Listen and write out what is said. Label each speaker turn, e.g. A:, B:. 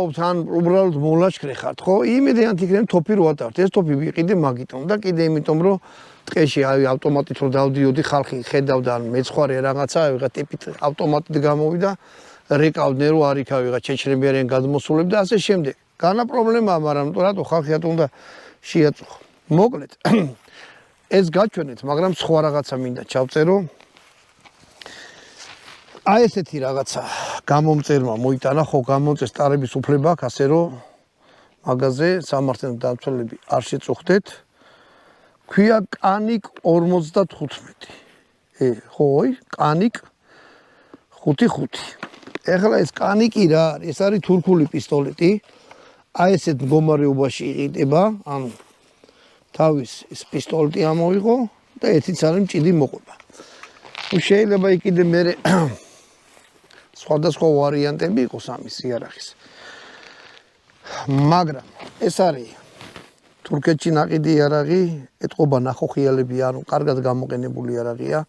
A: მუშაობთ ან უბრალოდ მოლაშქრე ხართ, ხო? იმედიან თიქნები თოფი რო ატართ. ეს თოფი ვიყიდე მაგიტომ და კიდე იმიტომ რომ ტყეში ავტომატით რო დავდიოდი, ხალხი ხედავდა ან მეცხვარე რაღაცა, ვიღა ტიპით ავტომატით გამოვიდა, რეკავდნენ რომ არ იქა ვიღა ჩეჩნები არიან გადმოსულები და ასე შემდეგ. განა პრობლემაა, მაგრამ რატო ხალხი რატო უნდა შეაწუხო. მოკლედ ეს გაჩვენეთ, მაგრამ სხვა რაღაცა მინდა ჩავწერო. აი ესეთი რაღაცა გამომწერმა მოიტანა, ხო გამომწერს ტარების უფლება აქვს, ასე რომ მაგაზე სამართლის დამცველები არ შეწუხდეთ. ქვია კანიკ 55. ხოი, კანიკ 55. ეხლა ეს კანიკი რა არის? ეს არის თურქული პისტოლეტი. აი ესეთ მდგომარეობაში იყიდება, ანუ თავის ეს პისტოლეტი ამოიღო და ერთიც არის მჭიდი მოყვება. შეიძლება იქიდე მე სხვადასხვა ვარიანტები იყოს ამის იარაღის. მაგრამ ეს არის თურქეთში ნაყიდი იარაღი, ეთყობა ნახოხიალები, ანუ კარგად გამოყენებული იარაღია.